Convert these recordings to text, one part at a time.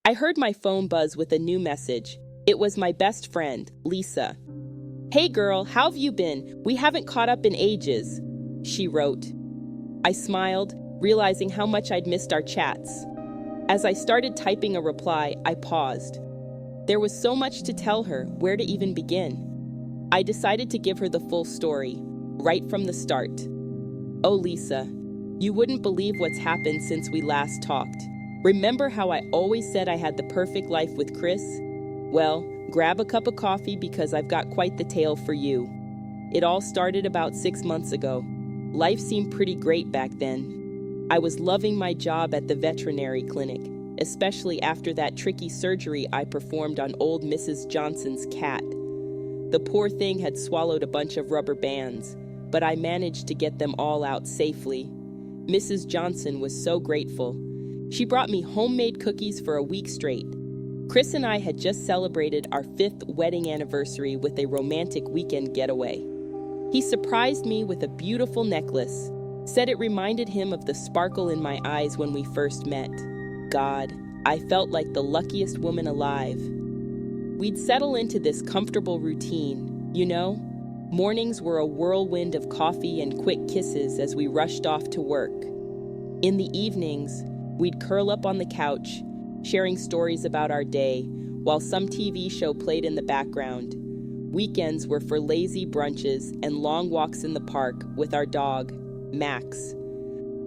I heard my phone buzz with a new message. It was my best friend, Lisa. "Hey girl, how have you been? We haven't caught up in ages," she wrote. I smiled, realizing how much I'd missed our chats. As I started typing a reply, I paused. There was so much to tell her, where to even begin. I decided to give her the full story, right from the start. "Oh, Lisa, you wouldn't believe what's happened since we last talked. Remember how I always said I had the perfect life with Chris? Well, grab a cup of coffee because I've got quite the tale for you. It all started about 6 months ago. Life seemed pretty great back then. I was loving my job at the veterinary clinic, especially after that tricky surgery I performed on old Mrs. Johnson's cat. The poor thing had swallowed a bunch of rubber bands, but I managed to get them all out safely. Mrs. Johnson was so grateful. She brought me homemade cookies for a week straight. Chris and I had just celebrated our 5th wedding anniversary with a romantic weekend getaway. He surprised me with a beautiful necklace, said it reminded him of the sparkle in my eyes when we first met. God, I felt like the luckiest woman alive. We'd settle into this comfortable routine, you know? Mornings were a whirlwind of coffee and quick kisses as we rushed off to work. In the evenings, we'd curl up on the couch, sharing stories about our day, while some TV show played in the background. Weekends were for lazy brunches and long walks in the park with our dog, Max.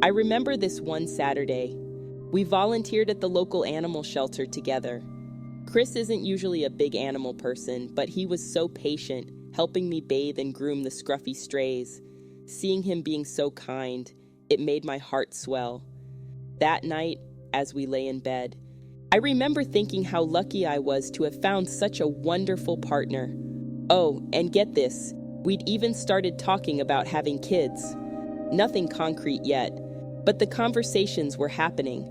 I remember this one Saturday. We volunteered at the local animal shelter together. Chris isn't usually a big animal person, but he was so patient, helping me bathe and groom the scruffy strays. Seeing him being so kind, it made my heart swell. That night, as we lay in bed, I remember thinking how lucky I was to have found such a wonderful partner. Oh, and get this, we'd even started talking about having kids. Nothing concrete yet, but the conversations were happening.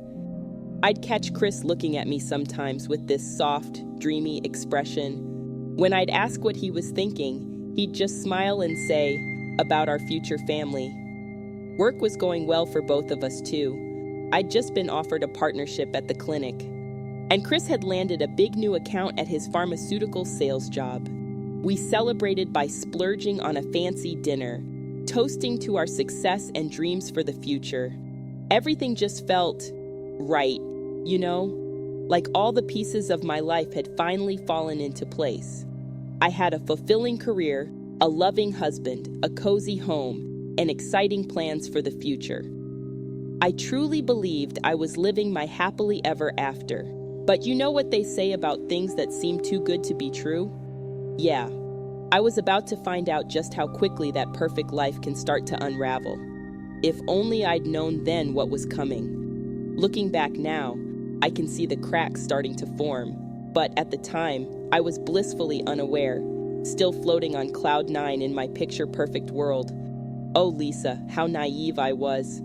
I'd catch Chris looking at me sometimes with this soft, dreamy expression. When I'd ask what he was thinking, he'd just smile and say, about our future family. Work was going well for both of us too. I'd just been offered a partnership at the clinic. And Chris had landed a big new account at his pharmaceutical sales job. We celebrated by splurging on a fancy dinner, toasting to our success and dreams for the future. Everything just felt right, you know? Like all the pieces of my life had finally fallen into place. I had a fulfilling career, a loving husband, a cozy home, and exciting plans for the future. I truly believed I was living my happily ever after. But you know what they say about things that seem too good to be true? Yeah, I was about to find out just how quickly that perfect life can start to unravel. If only I'd known then what was coming. Looking back now, I can see the cracks starting to form. But at the time, I was blissfully unaware, still floating on cloud 9 in my picture-perfect world. Oh, Lisa, how naive I was.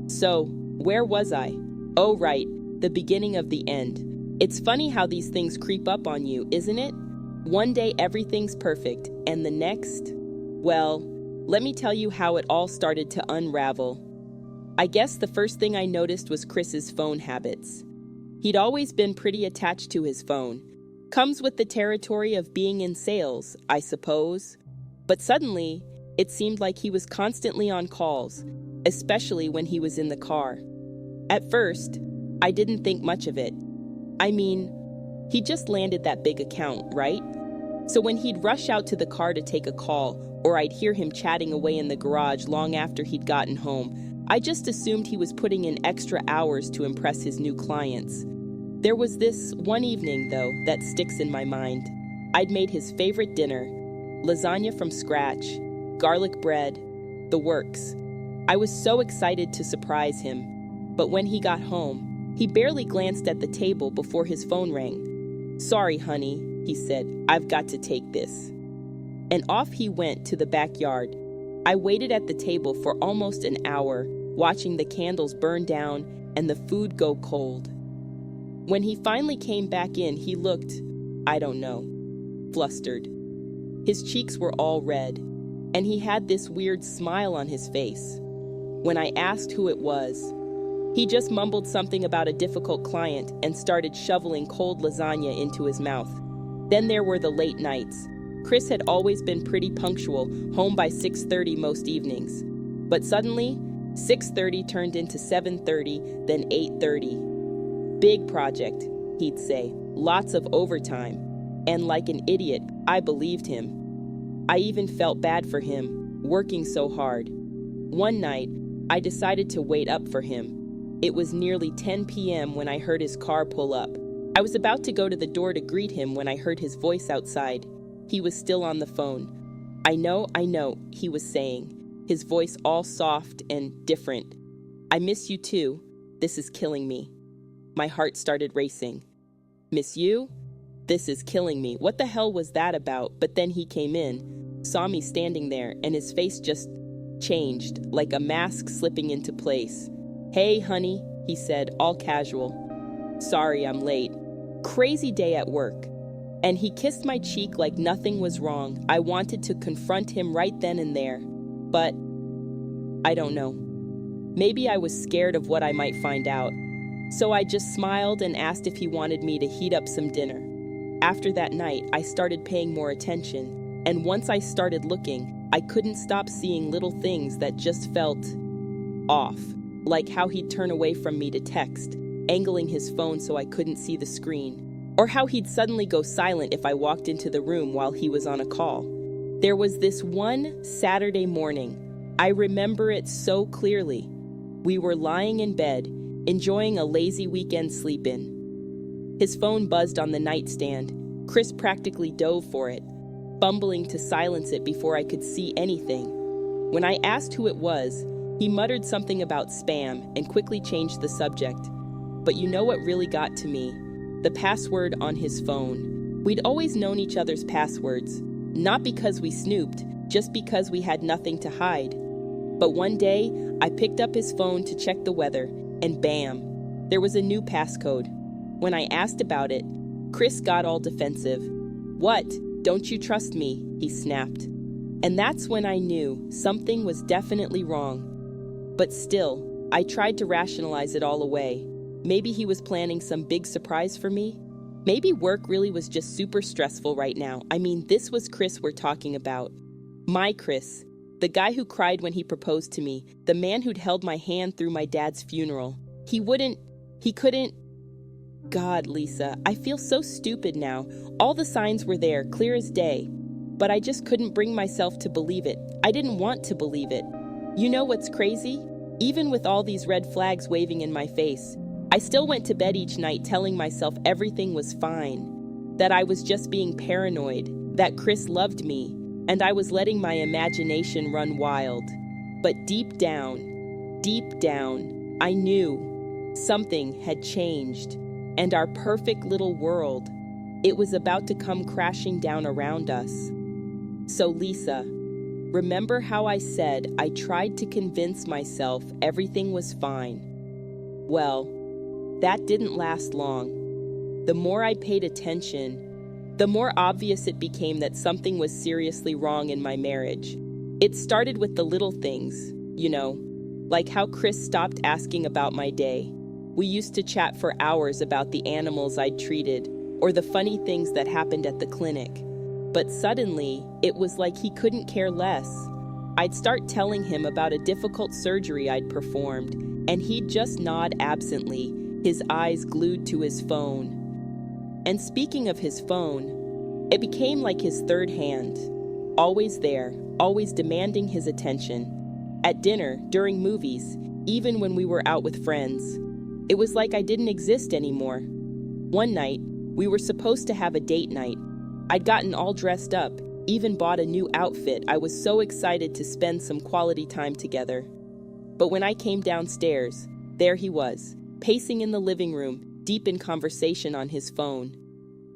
So, where was I? Oh, right, the beginning of the end. It's funny how these things creep up on you, isn't it? One day everything's perfect, and the next? Well, let me tell you how it all started to unravel. I guess the first thing I noticed was Chris's phone habits. He'd always been pretty attached to his phone. Comes with the territory of being in sales, I suppose. But suddenly, it seemed like he was constantly on calls, especially when he was in the car. At first, I didn't think much of it. I mean, he just landed that big account, right? So when he'd rush out to the car to take a call, or I'd hear him chatting away in the garage long after he'd gotten home, I just assumed he was putting in extra hours to impress his new clients. There was this one evening, though, that sticks in my mind. I'd made his favorite dinner, lasagna from scratch, garlic bread, the works. I was so excited to surprise him. But when he got home, he barely glanced at the table before his phone rang. "Sorry, honey," he said, "I've got to take this." And off he went to the backyard. I waited at the table for almost an hour, watching the candles burn down and the food go cold. When he finally came back in, he looked, I don't know, flustered. His cheeks were all red, and he had this weird smile on his face. When I asked who it was, He just mumbled something about a difficult client and started shoveling cold lasagna into his mouth. Then there were the late nights. Chris had always been pretty punctual, home by 6:30 most evenings. But suddenly, 6:30 turned into 7:30, then 8:30. Big project, he'd say, lots of overtime. And like an idiot, I believed him. I even felt bad for him, working so hard. One night, I decided to wait up for him. It was nearly 10 p.m. when I heard his car pull up. I was about to go to the door to greet him when I heard his voice outside. He was still on the phone. I know, he was saying, his voice all soft and different. I miss you too. This is killing me. My heart started racing. Miss you? This is killing me. What the hell was that about? But then he came in, saw me standing there, and his face just changed, like a mask slipping into place. Hey, honey, he said, all casual. Sorry, I'm late. Crazy day at work. And he kissed my cheek like nothing was wrong. I wanted to confront him right then and there. But I don't know. Maybe I was scared of what I might find out. So I just smiled and asked if he wanted me to heat up some dinner. After that night, I started paying more attention. And once I started looking, I couldn't stop seeing little things that just felt off. Like how he'd turn away from me to text, angling his phone so I couldn't see the screen. Or how he'd suddenly go silent if I walked into the room while he was on a call. There was this one Saturday morning. I remember it so clearly. We were lying in bed, enjoying a lazy weekend sleep-in. His phone buzzed on the nightstand. Chris practically dove for it, fumbling to silence it before I could see anything. When I asked who it was, he muttered something about spam and quickly changed the subject. But you know what really got to me? The password on his phone. We'd always known each other's passwords, not because we snooped, just because we had nothing to hide. But one day, I picked up his phone to check the weather, and bam, there was a new passcode. When I asked about it, Chris got all defensive. What? Don't you trust me? He snapped. And that's when I knew something was definitely wrong. But still, I tried to rationalize it all away. Maybe he was planning some big surprise for me. Maybe work really was just super stressful right now. I mean, this was Chris we're talking about. My Chris. The guy who cried when he proposed to me. The man who'd held my hand through my dad's funeral. He couldn't. God, Lisa, I feel so stupid now. All the signs were there, clear as day. But I just couldn't bring myself to believe it. I didn't want to believe it. You know what's crazy? Even with all these red flags waving in my face, I still went to bed each night telling myself everything was fine, that I was just being paranoid, that Chris loved me, and I was letting my imagination run wild. But deep down, I knew something had changed, and our perfect little world, it was about to come crashing down around us. So Lisa, remember how I said I tried to convince myself everything was fine? Well, that didn't last long. The more I paid attention, the more obvious it became that something was seriously wrong in my marriage. It started with the little things, like how Chris stopped asking about my day. We used to chat for hours about the animals I'd treated or the funny things that happened at the clinic. But suddenly, it was like he couldn't care less. I'd start telling him about a difficult surgery I'd performed, and he'd just nod absently, his eyes glued to his phone. And speaking of his phone, it became like his third hand. Always there, always demanding his attention. At dinner, during movies, even when we were out with friends. It was like I didn't exist anymore. One night, we were supposed to have a date night. I'd gotten all dressed up, even bought a new outfit. I was so excited to spend some quality time together. But when I came downstairs, there he was, pacing in the living room, deep in conversation on his phone.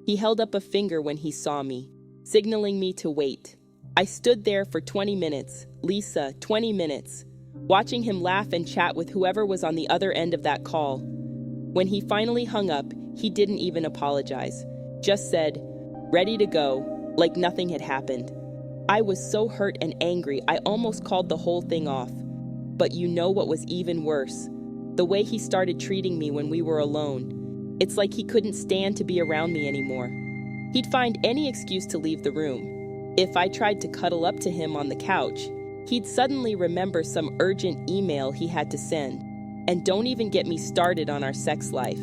He held up a finger when he saw me, signaling me to wait. I stood there for 20 minutes, Lisa, 20 minutes, watching him laugh and chat with whoever was on the other end of that call. When he finally hung up, he didn't even apologize, just said, "Ready to go," like nothing had happened. I was so hurt and angry, I almost called the whole thing off. But you know what was even worse? The way he started treating me when we were alone. It's like he couldn't stand to be around me anymore. He'd find any excuse to leave the room. If I tried to cuddle up to him on the couch, he'd suddenly remember some urgent email he had to send. And don't even get me started on our sex life.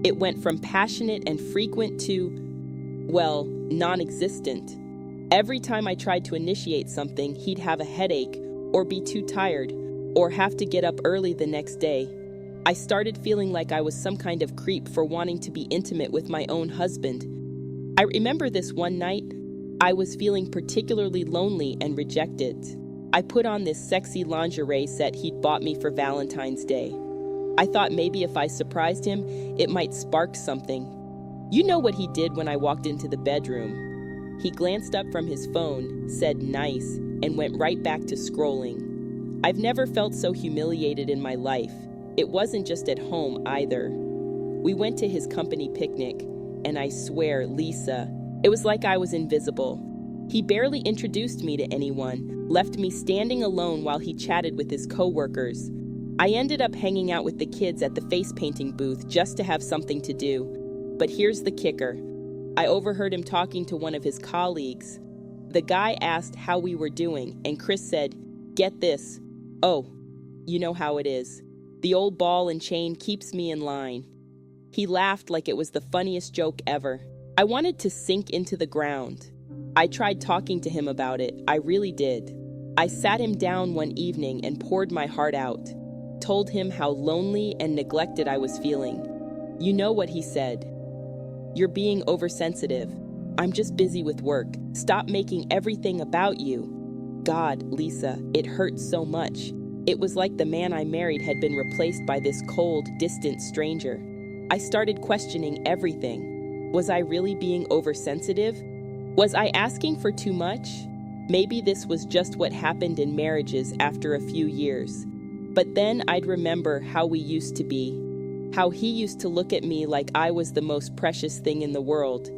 It went from passionate and frequent to, well, non-existent. Every time I tried to initiate something, he'd have a headache, or be too tired, or have to get up early the next day. I started feeling like I was some kind of creep for wanting to be intimate with my own husband. I remember this one night, I was feeling particularly lonely and rejected. I put on this sexy lingerie set he'd bought me for Valentine's Day. I thought maybe if I surprised him, it might spark something. You know what he did when I walked into the bedroom. He glanced up from his phone, said nice, and went right back to scrolling. I've never felt so humiliated in my life. It wasn't just at home either. We went to his company picnic, and I swear, Lisa, it was like I was invisible. He barely introduced me to anyone, left me standing alone while he chatted with his coworkers. I ended up hanging out with the kids at the face painting booth just to have something to do. But here's the kicker. I overheard him talking to one of his colleagues. The guy asked how we were doing, and Chris said, "Get this. Oh, you know how it is. The old ball and chain keeps me in line." He laughed like it was the funniest joke ever. I wanted to sink into the ground. I tried talking to him about it. I really did. I sat him down one evening and poured my heart out. Told him how lonely and neglected I was feeling. You know what he said? "You're being oversensitive. I'm just busy with work. Stop making everything about you." God, Lisa, it hurt so much. It was like the man I married had been replaced by this cold, distant stranger. I started questioning everything. Was I really being oversensitive? Was I asking for too much? Maybe this was just what happened in marriages after a few years. But then I'd remember how we used to be. How he used to look at me like I was the most precious thing in the world.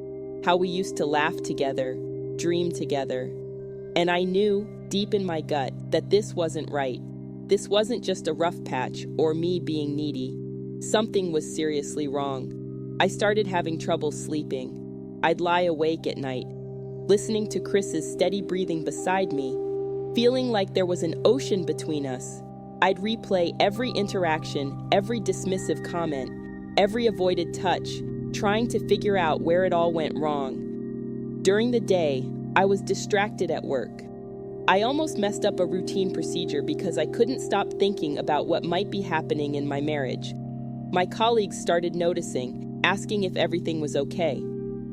How we used to laugh together, dream together. And I knew, deep in my gut, that this wasn't right. This wasn't just a rough patch or me being needy. Something was seriously wrong. I started having trouble sleeping. I'd lie awake at night, listening to Chris's steady breathing beside me, feeling like there was an ocean between us. I'd replay every interaction, every dismissive comment, every avoided touch, trying to figure out where it all went wrong. During the day, I was distracted at work. I almost messed up a routine procedure because I couldn't stop thinking about what might be happening in my marriage. My colleagues started noticing, asking if everything was okay.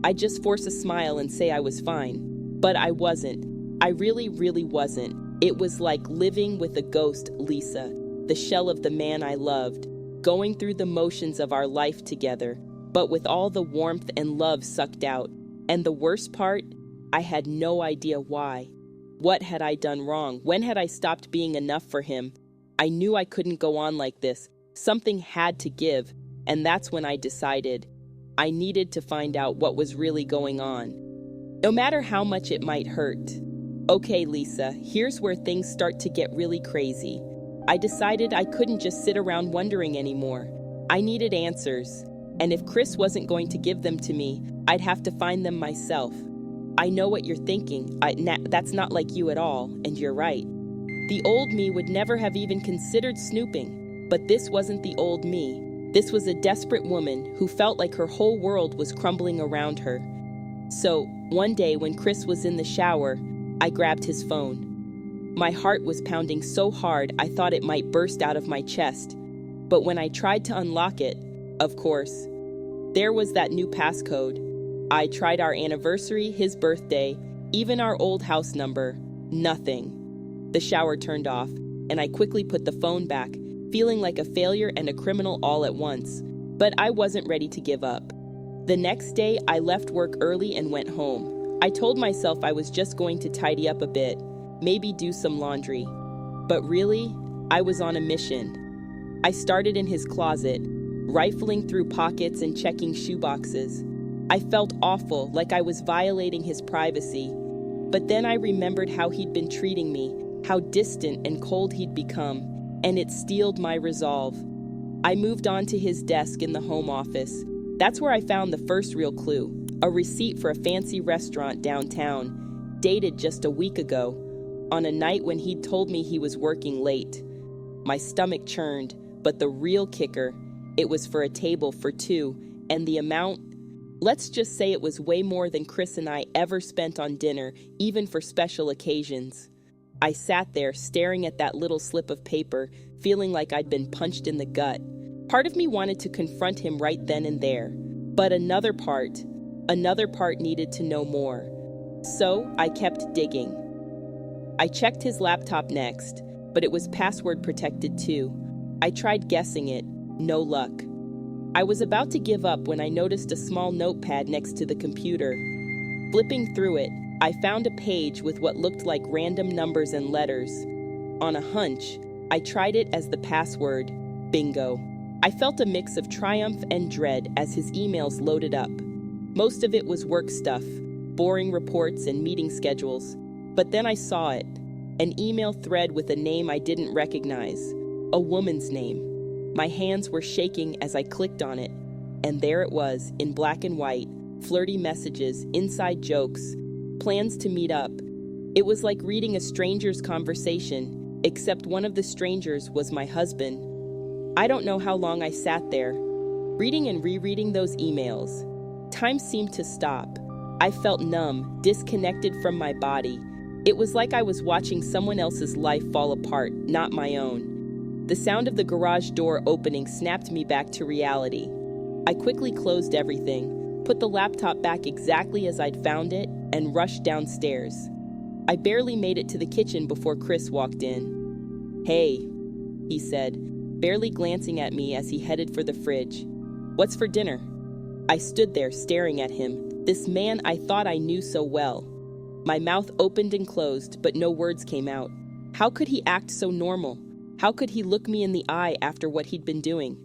I'd just force a smile and say I was fine. But I wasn't. I really, really wasn't. It was like living with a ghost, Lisa, the shell of the man I loved, going through the motions of our life together, but with all the warmth and love sucked out. And the worst part, I had no idea why. What had I done wrong? When had I stopped being enough for him? I knew I couldn't go on like this. Something had to give, and that's when I decided I needed to find out what was really going on, no matter how much it might hurt. Okay, Lisa, here's where things start to get really crazy. I decided I couldn't just sit around wondering anymore. I needed answers, and if Chris wasn't going to give them to me, I'd have to find them myself. I know what you're thinking. That's not like you at all, and you're right. The old me would never have even considered snooping, but this wasn't the old me. This was a desperate woman who felt like her whole world was crumbling around her. So, one day when Chris was in the shower, I grabbed his phone. My heart was pounding so hard I thought it might burst out of my chest. But when I tried to unlock it, of course, there was that new passcode. I tried our anniversary, his birthday, even our old house number. Nothing. The shower turned off, and I quickly put the phone back, feeling like a failure and a criminal all at once. But I wasn't ready to give up. The next day, I left work early and went home. I told myself I was just going to tidy up a bit, maybe do some laundry. But really, I was on a mission. I started in his closet, rifling through pockets and checking shoeboxes. I felt awful, like I was violating his privacy. But then I remembered how he'd been treating me, how distant and cold he'd become, and it steeled my resolve. I moved on to his desk in the home office. That's where I found the first real clue, a receipt for a fancy restaurant downtown, dated just a week ago, on a night when he'd told me he was working late. My stomach churned, but the real kicker, it was for a table for two, and the amount, let's just say it was way more than Chris and I ever spent on dinner, even for special occasions. I sat there staring at that little slip of paper, feeling like I'd been punched in the gut. Part of me wanted to confront him right then and there, but another part needed to know more. So I kept digging. I checked his laptop next, but it was password protected too. I tried guessing it, no luck. I was about to give up when I noticed a small notepad next to the computer. Flipping through it, I found a page with what looked like random numbers and letters. On a hunch, I tried it as the password. Bingo. I felt a mix of triumph and dread as his emails loaded up. Most of it was work stuff, boring reports and meeting schedules. But then I saw it, an email thread with a name I didn't recognize, a woman's name. My hands were shaking as I clicked on it, and there it was, in black and white, flirty messages, inside jokes, plans to meet up. It was like reading a stranger's conversation, except one of the strangers was my husband. I don't know how long I sat there, reading and rereading those emails. Time seemed to stop. I felt numb, disconnected from my body. It was like I was watching someone else's life fall apart, not my own. The sound of the garage door opening snapped me back to reality. I quickly closed everything, put the laptop back exactly as I'd found it, and rushed downstairs. I barely made it to the kitchen before Chris walked in. "Hey," he said, barely glancing at me as he headed for the fridge. "What's for dinner?" I stood there staring at him, this man I thought I knew so well. My mouth opened and closed, but no words came out. How could he act so normal? How could he look me in the eye after what he'd been doing?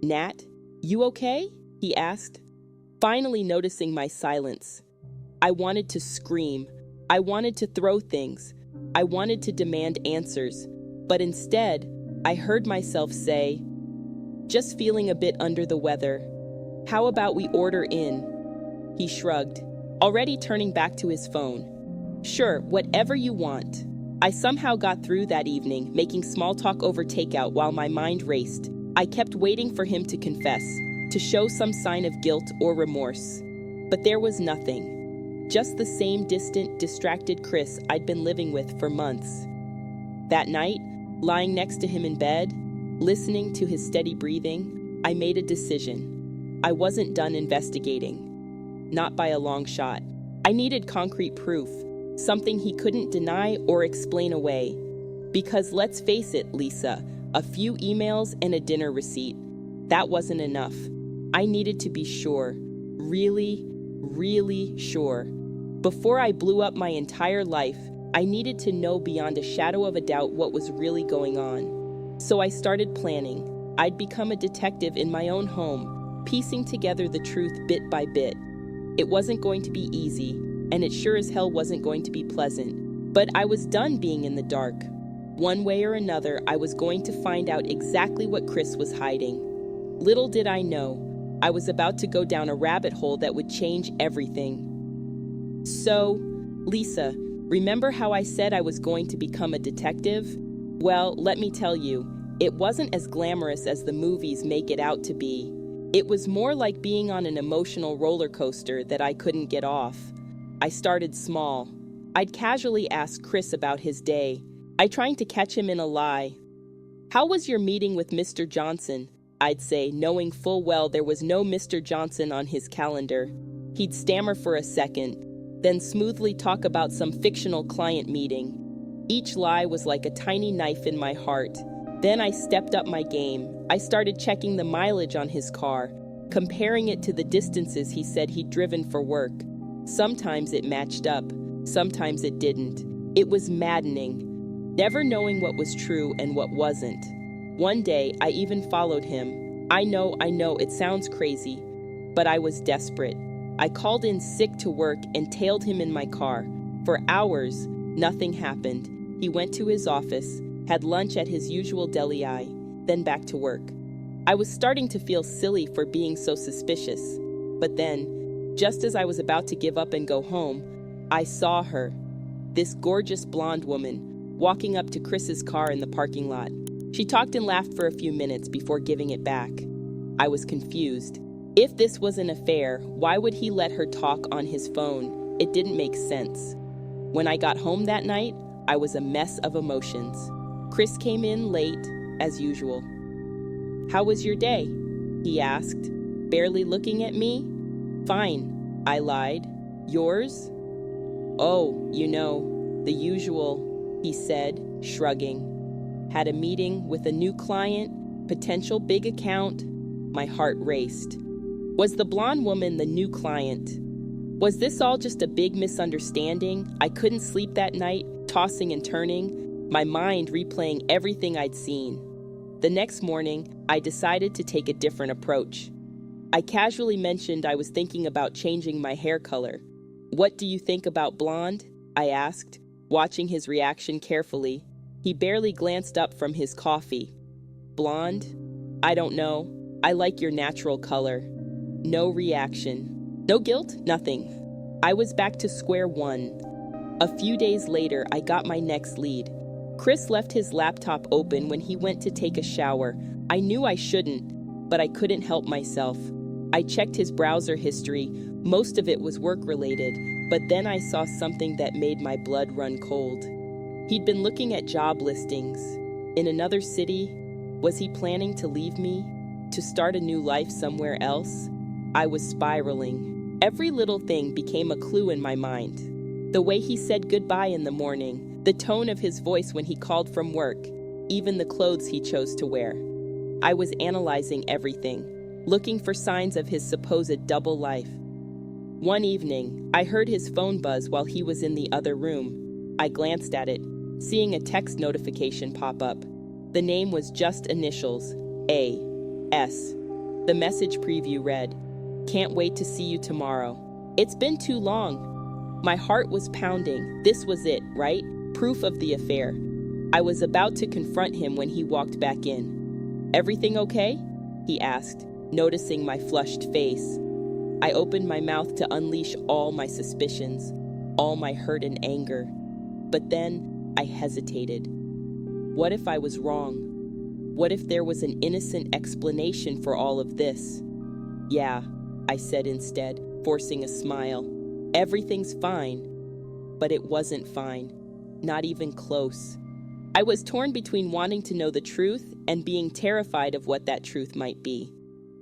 "Nat, you okay?" he asked, finally noticing my silence. I wanted to scream. I wanted to throw things. I wanted to demand answers. But instead, I heard myself say, "Just feeling a bit under the weather. How about we order in?" He shrugged, already turning back to his phone. "Sure, whatever you want." I somehow got through that evening, making small talk over takeout while my mind raced. I kept waiting for him to confess, to show some sign of guilt or remorse. But there was nothing. Just the same distant, distracted Chris I'd been living with for months. That night, lying next to him in bed, listening to his steady breathing, I made a decision. I wasn't done investigating. Not by a long shot. I needed concrete proof, something he couldn't deny or explain away. Because let's face it, Lisa, a few emails and a dinner receipt, that wasn't enough. I needed to be sure, really, really sure. Before I blew up my entire life, I needed to know beyond a shadow of a doubt what was really going on. So I started planning. I'd become a detective in my own home, piecing together the truth bit by bit. It wasn't going to be easy, and it sure as hell wasn't going to be pleasant. But I was done being in the dark. One way or another, I was going to find out exactly what Chris was hiding. Little did I know, I was about to go down a rabbit hole that would change everything. So, Lisa, remember how I said I was going to become a detective? Well, let me tell you, it wasn't as glamorous as the movies make it out to be. It was more like being on an emotional roller coaster that I couldn't get off. I started small. I'd casually ask Chris about his day. I tried to catch him in a lie. "How was your meeting with Mr. Johnson?" I'd say, knowing full well there was no Mr. Johnson on his calendar. He'd stammer for a second, then smoothly talk about some fictional client meeting. Each lie was like a tiny knife in my heart. Then I stepped up my game. I started checking the mileage on his car, comparing it to the distances he said he'd driven for work. Sometimes it matched up, sometimes it didn't. It was maddening, never knowing what was true and what wasn't. One day, I even followed him. I know, it sounds crazy, but I was desperate. I called in sick to work and tailed him in my car. For hours, nothing happened. He went to his office, had lunch at his usual deli, then back to work. I was starting to feel silly for being so suspicious. But then, just as I was about to give up and go home, I saw her, this gorgeous blonde woman, walking up to Chris's car in the parking lot. She talked and laughed for a few minutes before giving it back. I was confused. If this was an affair, why would he let her talk on his phone? It didn't make sense. When I got home that night, I was a mess of emotions. Chris came in late, as usual. "How was your day?" he asked, barely looking at me. "Fine," I lied. "Yours?" "Oh, the usual," he said, shrugging. "Had a meeting with a new client, potential big account." My heart raced. Was the blonde woman the new client? Was this all just a big misunderstanding? I couldn't sleep that night, tossing and turning, my mind replaying everything I'd seen. The next morning, I decided to take a different approach. I casually mentioned I was thinking about changing my hair color. "What do you think about blonde?" I asked, watching his reaction carefully. He barely glanced up from his coffee. "Blonde? I don't know. I like your natural color." No reaction. No guilt, nothing. I was back to square one. A few days later, I got my next lead. Chris left his laptop open when he went to take a shower. I knew I shouldn't, but I couldn't help myself. I checked his browser history. Most of it was work-related, but then I saw something that made my blood run cold. He'd been looking at job listings. In another city? Was he planning to leave me? To start a new life somewhere else? I was spiraling. Every little thing became a clue in my mind. The way he said goodbye in the morning, the tone of his voice when he called from work, even the clothes he chose to wear. I was analyzing everything, looking for signs of his supposed double life. One evening, I heard his phone buzz while he was in the other room. I glanced at it, seeing a text notification pop up. The name was just initials, A.S. The message preview read, "Can't wait to see you tomorrow. It's been too long." My heart was pounding. This was it, right? Proof of the affair. I was about to confront him when he walked back in. "Everything okay?" he asked, noticing my flushed face. I opened my mouth to unleash all my suspicions, all my hurt and anger. But then I hesitated. What if I was wrong? What if there was an innocent explanation for all of this? "Yeah," I said instead, forcing a smile. "Everything's fine." But it wasn't fine. Not even close. I was torn between wanting to know the truth and being terrified of what that truth might be.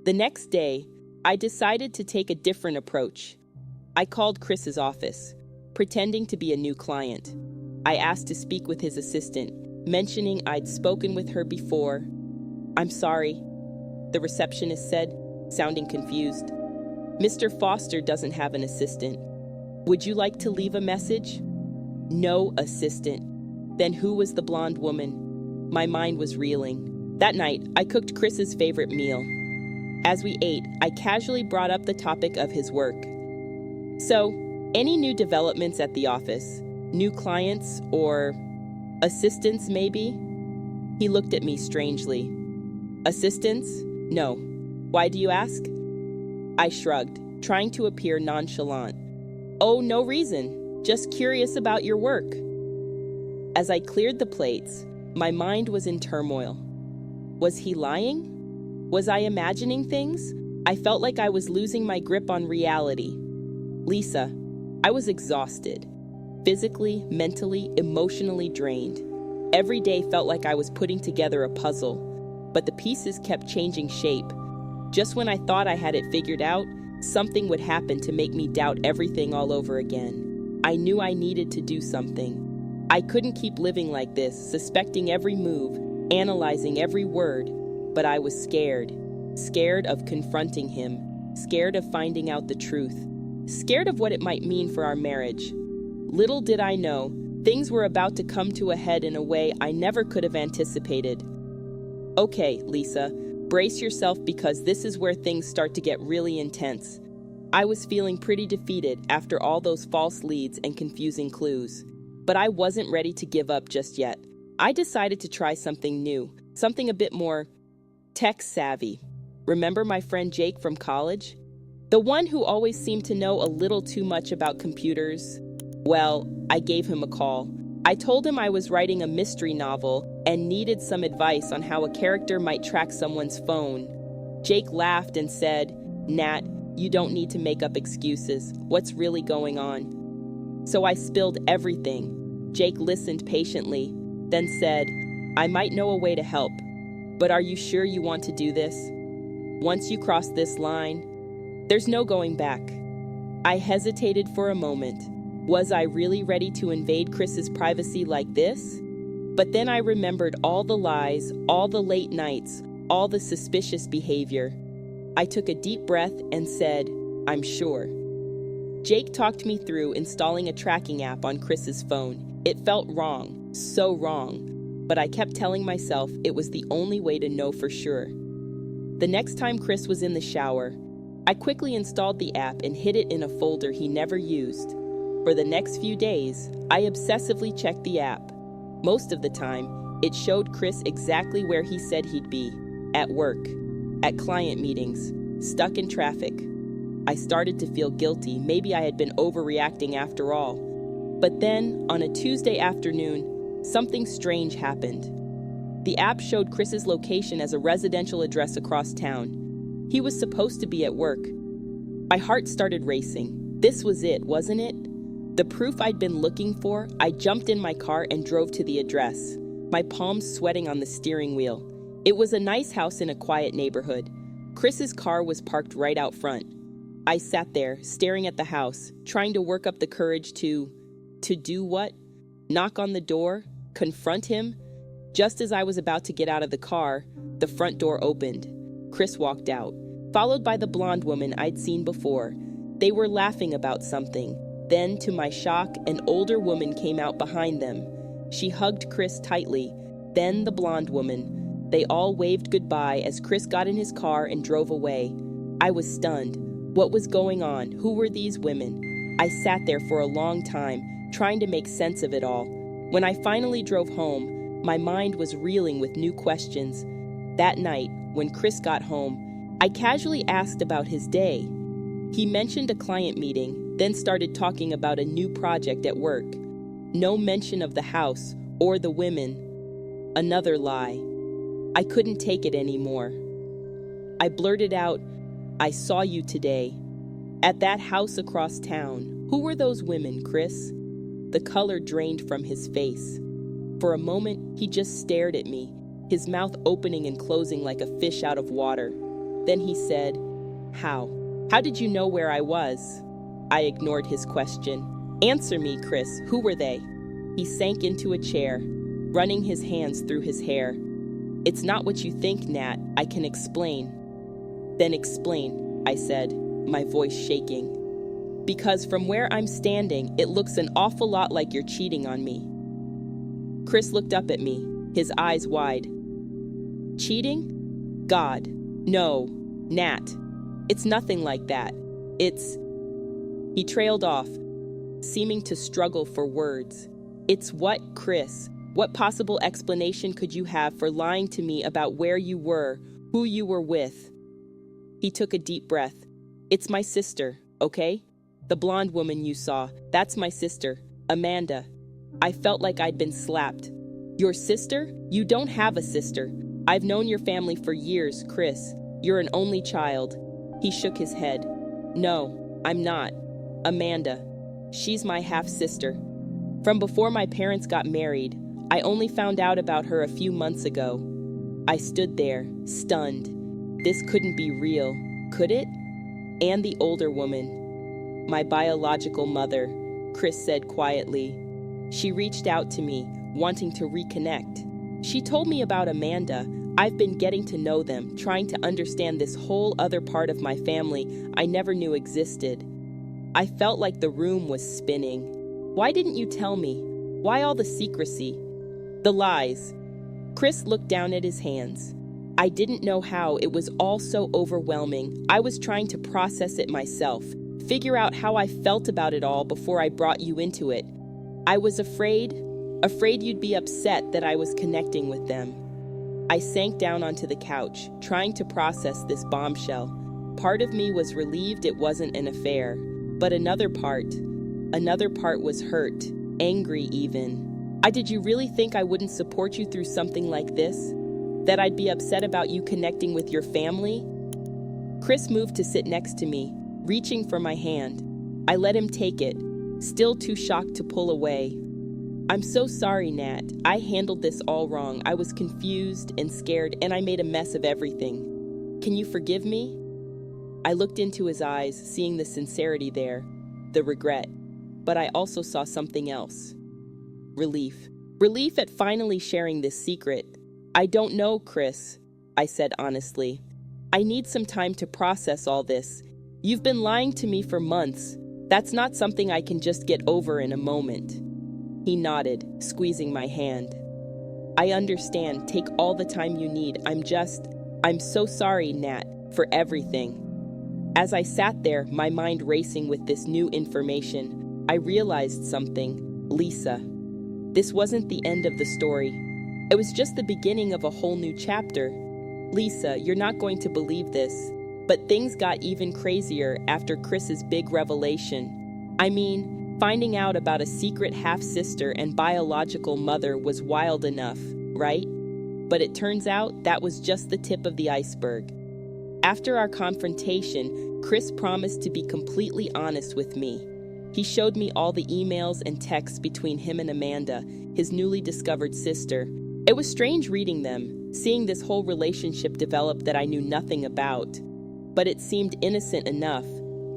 The next day, I decided to take a different approach. I called Chris's office, pretending to be a new client. I asked to speak with his assistant, mentioning I'd spoken with her before. "I'm sorry," the receptionist said, sounding confused. "Mr. Foster doesn't have an assistant. Would you like to leave a message?" No assistant. Then who was the blonde woman? My mind was reeling. That night, I cooked Chris's favorite meal. As we ate, I casually brought up the topic of his work. "So, any new developments at the office? New clients or assistants, maybe?" He looked at me strangely. "Assistants? No. Why do you ask?" I shrugged, trying to appear nonchalant. "Oh, no reason. Just curious about your work." As I cleared the plates, my mind was in turmoil. Was he lying? Was I imagining things? I felt like I was losing my grip on reality. "Lisa, I was exhausted. Physically, mentally, emotionally drained. Every day felt like I was putting together a puzzle, but the pieces kept changing shape. Just when I thought I had it figured out, something would happen to make me doubt everything all over again. I knew I needed to do something. I couldn't keep living like this, suspecting every move, analyzing every word, but I was scared. Scared of confronting him, scared of finding out the truth, scared of what it might mean for our marriage. Little did I know, things were about to come to a head in a way I never could have anticipated. "Okay, Lisa, brace yourself because this is where things start to get really intense." I was feeling pretty defeated after all those false leads and confusing clues. But I wasn't ready to give up just yet. I decided to try something new, something a bit more Tech savvy. Remember my friend Jake from college? The one who always seemed to know a little too much about computers? Well, I gave him a call. I told him I was writing a mystery novel and needed some advice on how a character might track someone's phone. Jake laughed and said, "Nat, you don't need to make up excuses. What's really going on?" So I spilled everything. Jake listened patiently, then said, "I might know a way to help, but are you sure you want to do this? Once you cross this line, there's no going back." I hesitated for a moment. Was I really ready to invade Chris's privacy like this? But then I remembered all the lies, all the late nights, all the suspicious behavior. I took a deep breath and said, "I'm sure." Jake talked me through installing a tracking app on Chris's phone. It felt wrong, so wrong, but I kept telling myself it was the only way to know for sure. The next time Chris was in the shower, I quickly installed the app and hid it in a folder he never used. For the next few days, I obsessively checked the app. Most of the time, it showed Chris exactly where he said he'd be: at work, at client meetings, stuck in traffic. I started to feel guilty. Maybe I had been overreacting after all. But then, on a Tuesday afternoon, something strange happened. The app showed Chris's location as a residential address across town. He was supposed to be at work. My heart started racing. This was it, wasn't it? The proof I'd been looking for. I jumped in my car and drove to the address, my palms sweating on the steering wheel. It was a nice house in a quiet neighborhood. Chris's car was parked right out front. I sat there, staring at the house, trying to work up the courage to do what? Knock on the door? Confront him? Just as I was about to get out of the car, the front door opened. Chris walked out, followed by the blonde woman I'd seen before. They were laughing about something. Then, to my shock, an older woman came out behind them. She hugged Chris tightly, then the blonde woman. They all waved goodbye as Chris got in his car and drove away. I was stunned. What was going on? Who were these women? I sat there for a long time, trying to make sense of it all. When I finally drove home, my mind was reeling with new questions. That night, when Chris got home, I casually asked about his day. He mentioned a client meeting, then started talking about a new project at work. No mention of the house or the women. Another lie. I couldn't take it anymore. I blurted out, "I saw you today. At that house across town. Who were those women, Chris?" The color drained from his face. For a moment, he just stared at me, his mouth opening and closing like a fish out of water. Then he said, "How? How did you know where I was?" I ignored his question. "Answer me, Chris. Who were they?" He sank into a chair, running his hands through his hair. "It's not what you think, Nat. I can explain." "Then explain," I said, my voice shaking. "Because from where I'm standing, it looks an awful lot like you're cheating on me." Chris looked up at me, his eyes wide. "Cheating? God, no, Nat. It's nothing like that. It's..." He trailed off, seeming to struggle for words. "It's what, Chris? What possible explanation could you have for lying to me about where you were, who you were with?" He took a deep breath. "It's my sister, okay? The blonde woman you saw, that's my sister, Amanda." I felt like I'd been slapped. "Your sister? You don't have a sister. I've known your family for years, Chris. You're an only child." He shook his head. "No, I'm not. Amanda. She's my half-sister. From before my parents got married, I only found out about her a few months ago." I stood there, stunned. This couldn't be real, could it? "And the older woman. My biological mother," Chris said quietly. "She reached out to me, wanting to reconnect. She told me about Amanda. I've been getting to know them, trying to understand this whole other part of my family I never knew existed." I felt like the room was spinning. Why didn't you tell me? Why all the secrecy? The lies. Chris looked down at his hands. I didn't know how. It was all so overwhelming. I was trying to process it myself, figure out how I felt about it all before I brought you into it. I was afraid you'd be upset that I was connecting with them. I sank down onto the couch, trying to process this bombshell. Part of me was relieved it wasn't an affair, but another part was hurt, angry even. Did you really think I wouldn't support you through something like this? That I'd be upset about you connecting with your family? Chris moved to sit next to me, reaching for my hand. I let him take it, still too shocked to pull away. I'm so sorry, Nat. I handled this all wrong. I was confused and scared, and I made a mess of everything. Can you forgive me? I looked into his eyes, seeing the sincerity there, the regret. But I also saw something else. Relief. Relief at finally sharing this secret. I don't know, Chris, I said honestly. I need some time to process all this. You've been lying to me for months. That's not something I can just get over in a moment. He nodded, squeezing my hand. I understand. Take all the time you need. I'm so sorry, Nat, for everything. As I sat there, my mind racing with this new information, I realized something. Lisa. This wasn't the end of the story. It was just the beginning of a whole new chapter. Lisa, you're not going to believe this, but things got even crazier after Chris's big revelation. Finding out about a secret half-sister and biological mother was wild enough, right? But it turns out that was just the tip of the iceberg. After our confrontation, Chris promised to be completely honest with me. He showed me all the emails and texts between him and Amanda, his newly discovered sister. It was strange reading them, seeing this whole relationship develop that I knew nothing about. But it seemed innocent enough,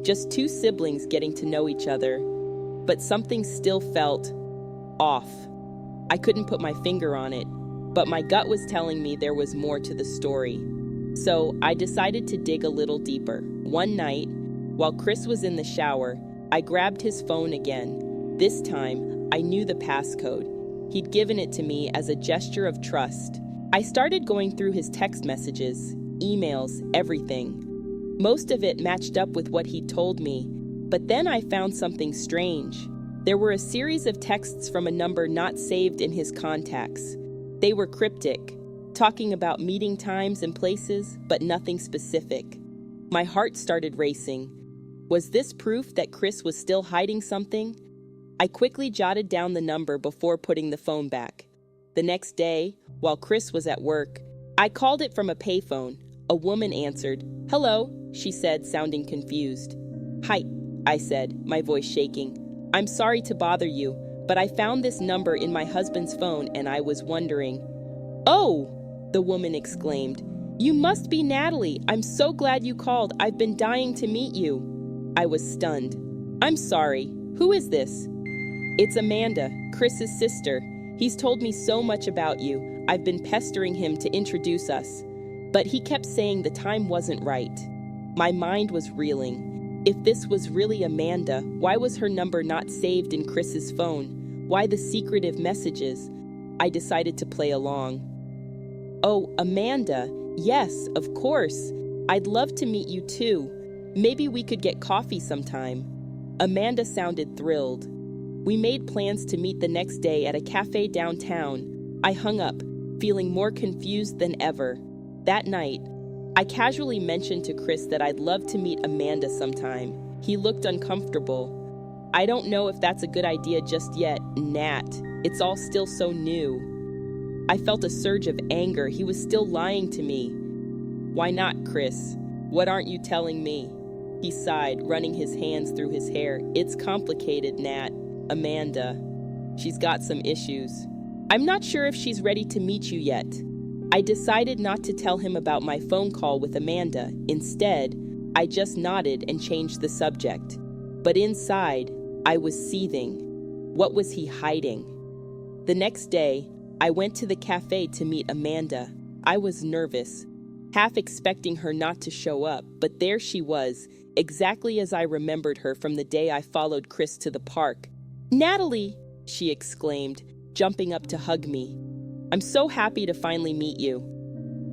just two siblings getting to know each other. But something still felt off. I couldn't put my finger on it, but my gut was telling me there was more to the story. So I decided to dig a little deeper. One night, while Chris was in the shower, I grabbed his phone again. This time, I knew the passcode. He'd given it to me as a gesture of trust. I started going through his text messages, emails, everything. Most of it matched up with what he'd told me. But then I found something strange. There were a series of texts from a number not saved in his contacts. They were cryptic, talking about meeting times and places, but nothing specific. My heart started racing. Was this proof that Chris was still hiding something? I quickly jotted down the number before putting the phone back. The next day, while Chris was at work, I called it from a payphone. A woman answered. "Hello," she said, sounding confused. "Hi," I said, my voice shaking. "I'm sorry to bother you, but I found this number in my husband's phone and I was wondering." "Oh!" the woman exclaimed. "You must be Natalie. I'm so glad you called. I've been dying to meet you." I was stunned. "I'm sorry. Who is this?" "It's Amanda, Chris's sister. He's told me so much about you. I've been pestering him to introduce us. But he kept saying the time wasn't right." My mind was reeling. If this was really Amanda, why was her number not saved in Chris's phone? Why the secretive messages? I decided to play along. "Oh, Amanda. Yes, of course. I'd love to meet you too. Maybe we could get coffee sometime." Amanda sounded thrilled. We made plans to meet the next day at a cafe downtown. I hung up, feeling more confused than ever. That night, I casually mentioned to Chris that I'd love to meet Amanda sometime. He looked uncomfortable. "I don't know if that's a good idea just yet, Nat. It's all still so new." I felt a surge of anger. He was still lying to me. "Why not, Chris? What aren't you telling me?" He sighed, running his hands through his hair. "It's complicated, Nat. Amanda. She's got some issues. I'm not sure if she's ready to meet you yet." I decided not to tell him about my phone call with Amanda. Instead, I just nodded and changed the subject. But inside, I was seething. What was he hiding? The next day, I went to the cafe to meet Amanda. I was nervous, half expecting her not to show up, but there she was, exactly as I remembered her from the day I followed Chris to the park. "Natalie!" she exclaimed, jumping up to hug me. "I'm so happy to finally meet you."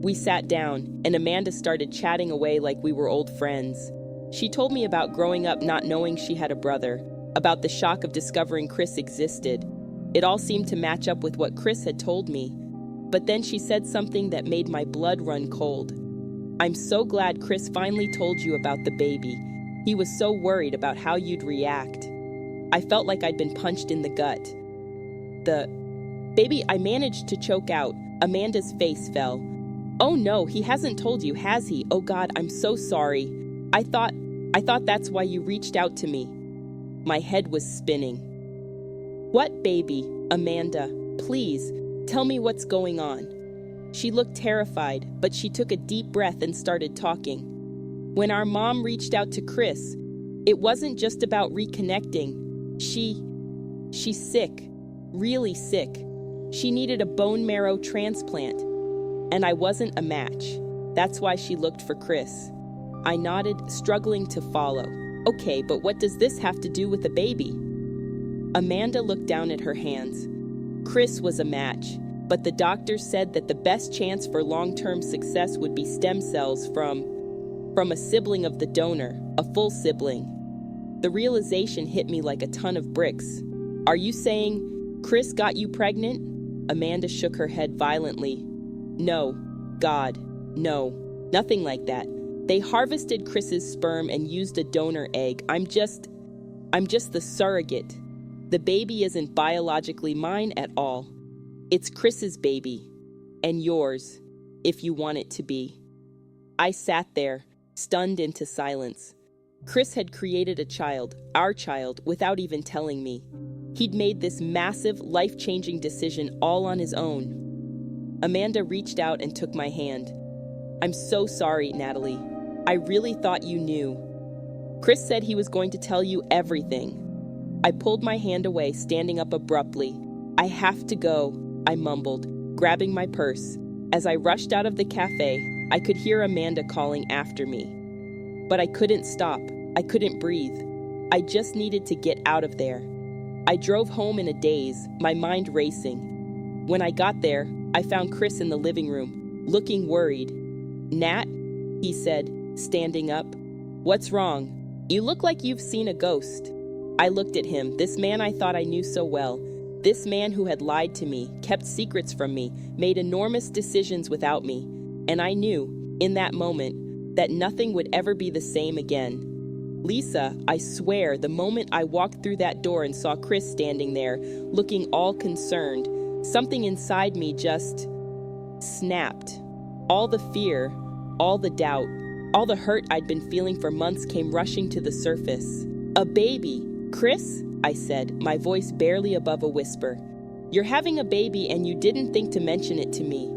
We sat down, and Amanda started chatting away like we were old friends. She told me about growing up not knowing she had a brother, about the shock of discovering Chris existed. It all seemed to match up with what Chris had told me. but then she said something that made my blood run cold. "I'm so glad Chris finally told you about the baby. He was so worried about how you'd react." I felt like I'd been punched in the gut. "The baby," I managed to choke out. Amanda's face fell. "Oh no, he hasn't told you, has he? Oh God, I'm so sorry. I thought that's why you reached out to me." My head was spinning. "What baby? Amanda, please, tell me what's going on." She looked terrified, but she took a deep breath and started talking. "When our mom reached out to Chris, it wasn't just about reconnecting. She's sick, really sick. She needed a bone marrow transplant, and I wasn't a match. That's why she looked for Chris." I nodded, struggling to follow. "Okay, but what does this have to do with the baby?" Amanda looked down at her hands. "Chris was a match, but the doctor said that the best chance for long-term success would be stem cells from a sibling of the donor, a full sibling." The realization hit me like a ton of bricks. "Are you saying Chris got you pregnant?" Amanda shook her head violently. "No, God, no, nothing like that. They harvested Chris's sperm and used a donor egg. I'm just the surrogate. The baby isn't biologically mine at all. It's Chris's baby, and yours, if you want it to be." I sat there, stunned into silence. Chris had created a child, our child, without even telling me. He'd made this massive, life-changing decision all on his own. Amanda reached out and took my hand. "I'm so sorry, Natalie. I really thought you knew. Chris said he was going to tell you everything." I pulled my hand away, standing up abruptly. "I have to go," I mumbled, grabbing my purse. As I rushed out of the cafe, I could hear Amanda calling after me. But I couldn't stop. I couldn't breathe. I just needed to get out of there. I drove home in a daze, my mind racing. When I got there, I found Chris in the living room, looking worried. "Nat," he said, standing up. "What's wrong? You look like you've seen a ghost." I looked at him, this man I thought I knew so well. This man who had lied to me, kept secrets from me, made enormous decisions without me. And I knew, in that moment, that nothing would ever be the same again. "Lisa, I swear, the moment I walked through that door and saw Chris standing there, looking all concerned, something inside me just snapped. All the fear, all the doubt, all the hurt I'd been feeling for months came rushing to the surface. "A baby, Chris?" I said, my voice barely above a whisper. "You're having a baby and you didn't think to mention it to me."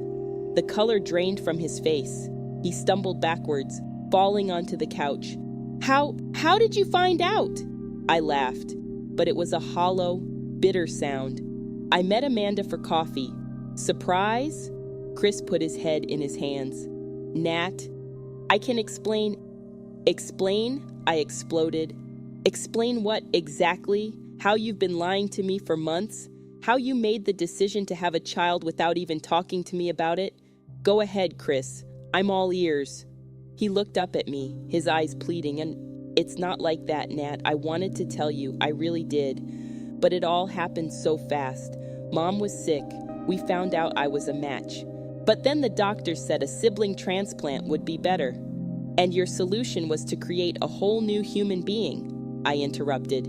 The color drained from his face. He stumbled backwards, falling onto the couch. How did you find out?" I laughed, but it was a hollow, bitter sound. "I met Amanda for coffee." "Surprise?" Chris put his head in his hands. "Nat, I can explain." "Explain?" I exploded. "Explain what exactly? How you've been lying to me for months? How you made the decision to have a child without even talking to me about it? Go ahead, Chris. I'm all ears." He looked up at me, his eyes pleading, and "It's not like that, Nat. I wanted to tell you, I really did. But it all happened so fast. Mom was sick. We found out I was a match. But then the doctor said a sibling transplant would be better. And your solution was to create a whole new human being," I interrupted,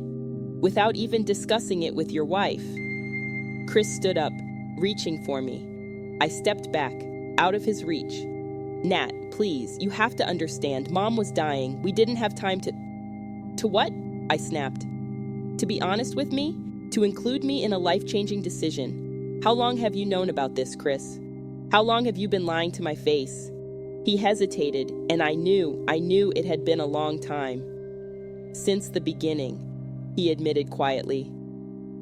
"without even discussing it with your wife." Chris stood up, reaching for me. I stepped back, out of his reach. "Nat, please, you have to understand. Mom was dying. We didn't have time to..." "To what?" I snapped. "To be honest with me? To include me in a life-changing decision. How long have you known about this, Chris? How long have you been lying to my face?" He hesitated, and I knew it had been a long time. "Since the beginning," he admitted quietly.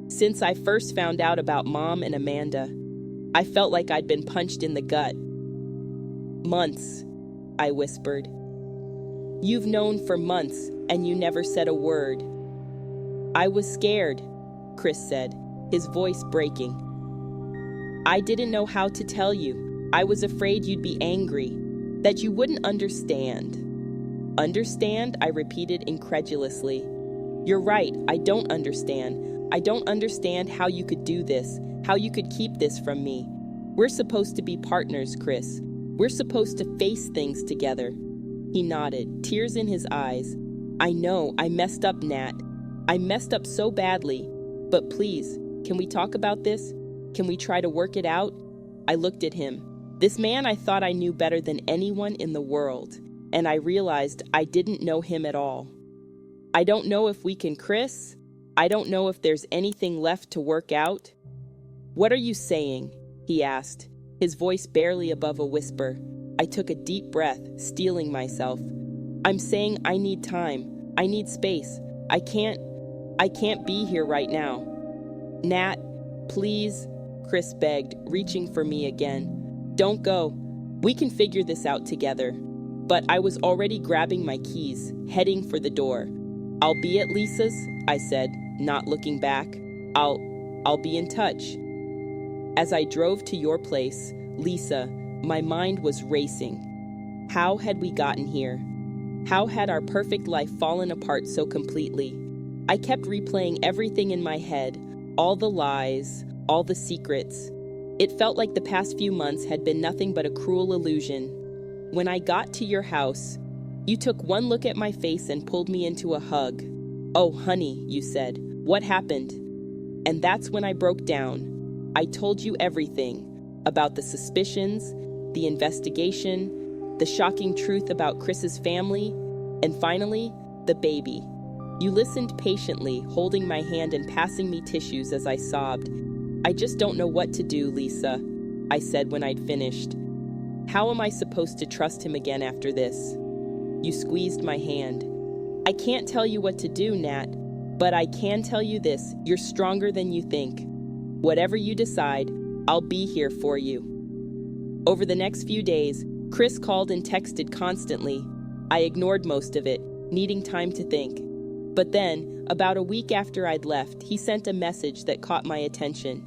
"Since I first found out about Mom and Amanda, I felt like I'd been punched in the gut." "Months," I whispered. "You've known for months, and you never said a word." "I was scared," Chris said, his voice breaking. "I didn't know how to tell you. I was afraid you'd be angry, that you wouldn't understand." "Understand?" I repeated incredulously. "You're right, I don't understand. I don't understand how you could do this, how you could keep this from me. We're supposed to be partners, Chris. We're supposed to face things together. He nodded, tears in his eyes. I know, I messed up, Nat. I messed up so badly. But please, can we talk about this? Can we try to work it out? I looked at him. This man I thought I knew better than anyone in the world, and I realized I didn't know him at all. I don't know if we can, Chris. I don't know if there's anything left to work out. What are you saying? He asked, his voice barely above a whisper. I took a deep breath, steeling myself. I'm saying I need time. I need space. I can't be here right now. Nat, please, Chris begged, reaching for me again. Don't go. We can figure this out together. But I was already grabbing my keys, heading for the door. I'll be at Lisa's, I said, not looking back. I'll be in touch. As I drove to your place, Lisa, my mind was racing. How had we gotten here? How had our perfect life fallen apart so completely? I kept replaying everything in my head, all the lies, all the secrets. It felt like the past few months had been nothing but a cruel illusion. When I got to your house, you took one look at my face and pulled me into a hug. Oh, honey, you said, what happened? And that's when I broke down. I told you everything about the suspicions, the investigation, the shocking truth about Chris's family, and finally, the baby. You listened patiently, holding my hand and passing me tissues as I sobbed. I just don't know what to do, Lisa, I said when I'd finished. How am I supposed to trust him again after this? You squeezed my hand. I can't tell you what to do, Nat, but I can tell you this, you're stronger than you think. Whatever you decide, I'll be here for you. Over the next few days, Chris called and texted constantly. I ignored most of it, needing time to think. But then, about a week after I'd left, he sent a message that caught my attention.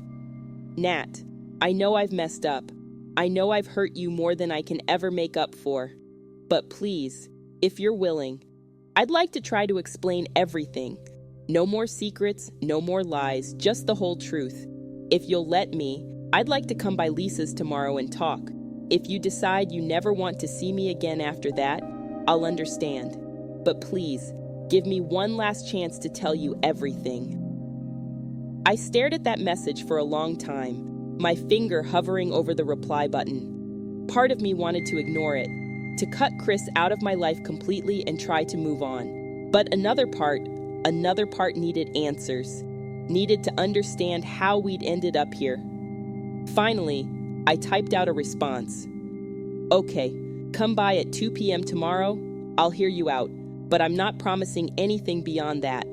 Nat, I know I've messed up. I know I've hurt you more than I can ever make up for. But please, if you're willing, I'd like to try to explain everything. No more secrets, no more lies, just the whole truth. If you'll let me, I'd like to come by Lisa's tomorrow and talk. If you decide you never want to see me again after that, I'll understand. But please, give me one last chance to tell you everything. I stared at that message for a long time, my finger hovering over the reply button. Part of me wanted to ignore it, to cut Chris out of my life completely and try to move on. But another part needed answers, needed to understand how we'd ended up here. Finally, I typed out a response. Okay, come by at 2 p.m. tomorrow. I'll hear you out, but I'm not promising anything beyond that.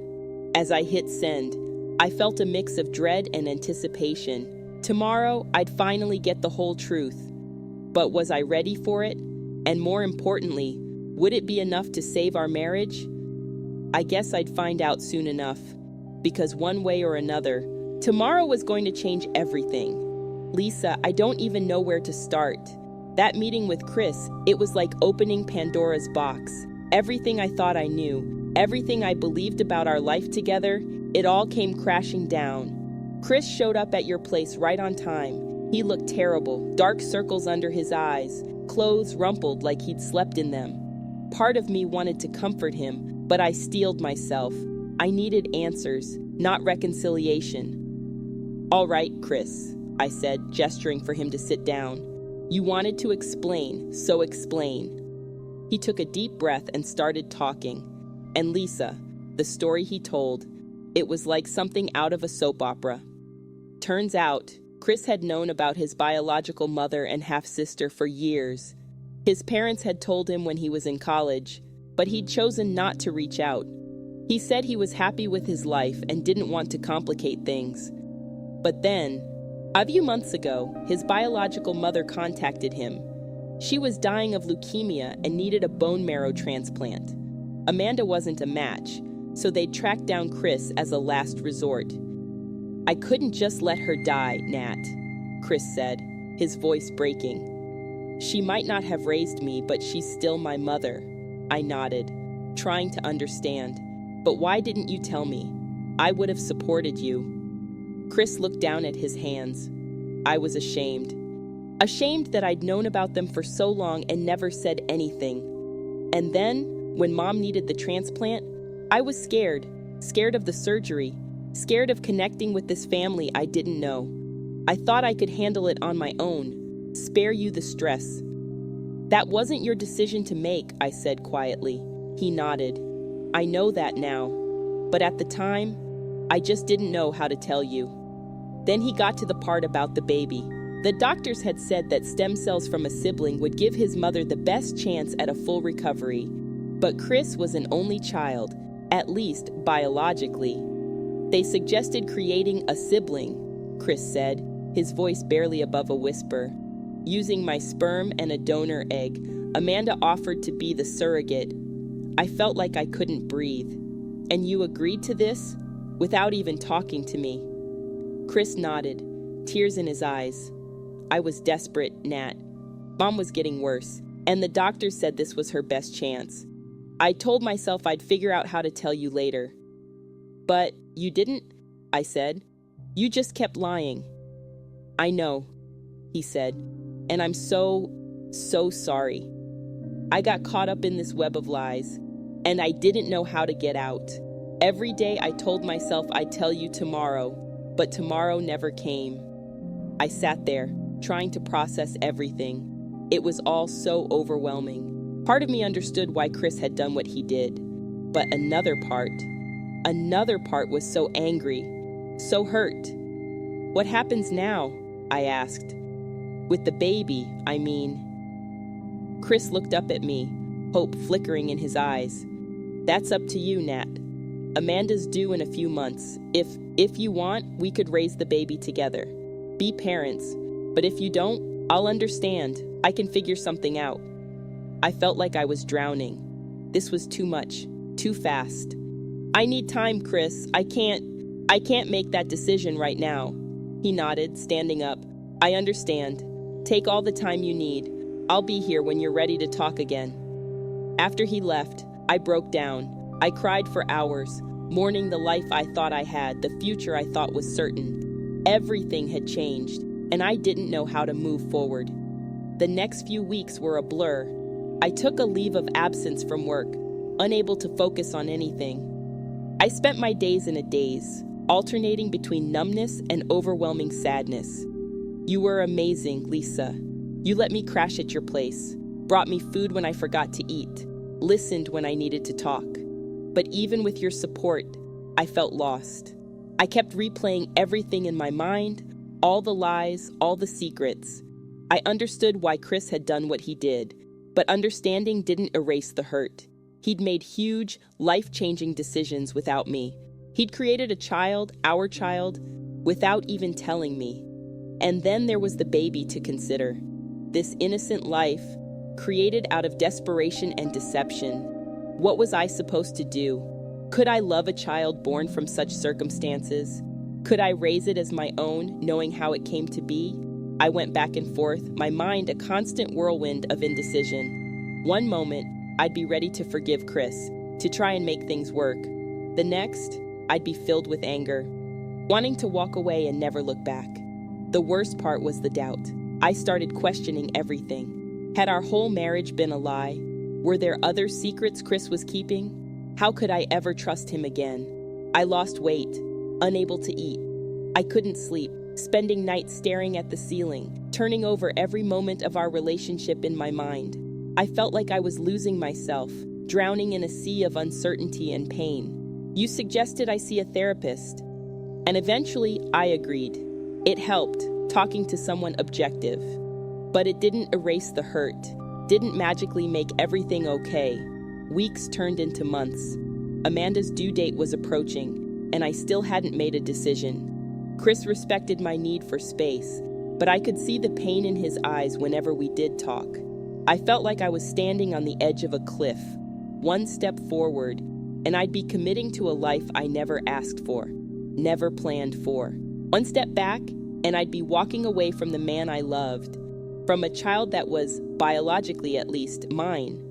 As I hit send, I felt a mix of dread and anticipation. Tomorrow, I'd finally get the whole truth. But was I ready for it? And more importantly, would it be enough to save our marriage? I guess I'd find out soon enough, because one way or another, tomorrow was going to change everything. Lisa, I don't even know where to start. That meeting with Chris, it was like opening Pandora's box. Everything I thought I knew, everything I believed about our life together, it all came crashing down. Chris showed up at your place right on time. He looked terrible, dark circles under his eyes, clothes rumpled like he'd slept in them. Part of me wanted to comfort him, but I steeled myself. I needed answers, not reconciliation. All right, Chris, I said, gesturing for him to sit down. You wanted to explain, so explain. He took a deep breath and started talking. And Lisa, the story he told, it was like something out of a soap opera. Turns out, Chris had known about his biological mother and half-sister for years. His parents had told him when he was in college, but he'd chosen not to reach out. He said he was happy with his life and didn't want to complicate things. But then, a few months ago, his biological mother contacted him. She was dying of leukemia and needed a bone marrow transplant. Amanda wasn't a match, so they tracked down Chris as a last resort. I couldn't just let her die, Nat, Chris said, his voice breaking. She might not have raised me, but she's still my mother. I nodded, trying to understand. But why didn't you tell me? I would have supported you. Chris looked down at his hands. I was ashamed. ashamed that I'd known about them for so long and never said anything. And then, when Mom needed the transplant, I was scared of the surgery, scared of connecting with this family I didn't know. I thought I could handle it on my own, spare you the stress. That wasn't your decision to make, I said quietly. He nodded. I know that now, but at the time, I just didn't know how to tell you. Then he got to the part about the baby. The doctors had said that stem cells from a sibling would give his mother the best chance at a full recovery. But Chris was an only child, at least biologically. They suggested creating a sibling, Chris said, his voice barely above a whisper. Using my sperm and a donor egg, Amanda offered to be the surrogate. I felt like I couldn't breathe. And you agreed to this? Without even talking to me. Chris nodded, tears in his eyes. I was desperate, Nat. Mom was getting worse, and the doctor said this was her best chance. I told myself I'd figure out how to tell you later. But you didn't, I said. You just kept lying. I know, he said, and I'm so sorry. I got caught up in this web of lies, and I didn't know how to get out. Every day I told myself I'd tell you tomorrow, but tomorrow never came. I sat there, trying to process everything. It was all so overwhelming. Part of me understood why Chris had done what he did, but another part was so angry, so hurt. What happens now? I asked. With the baby, I mean. Chris looked up at me, hope flickering in his eyes. That's up to you, Nat. Amanda's due in a few months. If you want, we could raise the baby together. Be parents. But if you don't, I'll understand. I can figure something out. I felt like I was drowning. This was too much, too fast. I need time, Chris. I can't make that decision right now. He nodded, standing up. I understand. Take all the time you need. I'll be here when you're ready to talk again. After he left, I broke down. I cried for hours, mourning the life I thought I had, the future I thought was certain. Everything had changed, and I didn't know how to move forward. The next few weeks were a blur. I took a leave of absence from work, unable to focus on anything. I spent my days in a daze, alternating between numbness and overwhelming sadness. You were amazing, Lisa. You let me crash at your place, brought me food when I forgot to eat, listened when I needed to talk. But even with your support, I felt lost. I kept replaying everything in my mind, all the lies, all the secrets. I understood why Chris had done what he did, but understanding didn't erase the hurt. He'd made huge, life-changing decisions without me. He'd created a child, our child, without even telling me. And then there was the baby to consider. This innocent life, created out of desperation and deception. What was I supposed to do? Could I love a child born from such circumstances? Could I raise it as my own, knowing how it came to be? I went back and forth, my mind a constant whirlwind of indecision. One moment, I'd be ready to forgive Chris, to try and make things work. The next, I'd be filled with anger, wanting to walk away and never look back. The worst part was the doubt. I started questioning everything. Had our whole marriage been a lie? Were there other secrets Chris was keeping? How could I ever trust him again? I lost weight, unable to eat. I couldn't sleep, spending nights staring at the ceiling, turning over every moment of our relationship in my mind. I felt like I was losing myself, drowning in a sea of uncertainty and pain. You suggested I see a therapist, and eventually I agreed. It helped, talking to someone objective. But it didn't erase the hurt, didn't magically make everything okay. Weeks turned into months. Amanda's due date was approaching, and I still hadn't made a decision. Chris respected my need for space, but I could see the pain in his eyes whenever we did talk. I felt like I was standing on the edge of a cliff, one step forward, and I'd be committing to a life I never asked for, never planned for. One step back, and I'd be walking away from the man I loved, from a child that was, biologically at least, mine.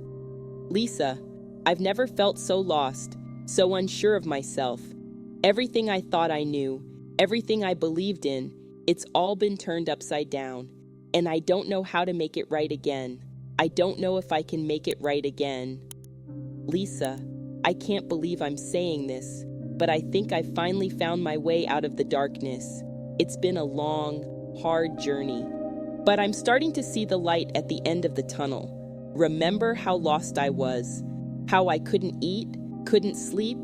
Lisa, I've never felt so lost, so unsure of myself. Everything I thought I knew, everything I believed in, it's all been turned upside down. and I don't know how to make it right again. I don't know if I can make it right again. Lisa, I can't believe I'm saying this, but I think I finally found my way out of the darkness. It's been a long, hard journey, but I'm starting to see the light at the end of the tunnel. Remember how lost I was, how I couldn't eat, couldn't sleep,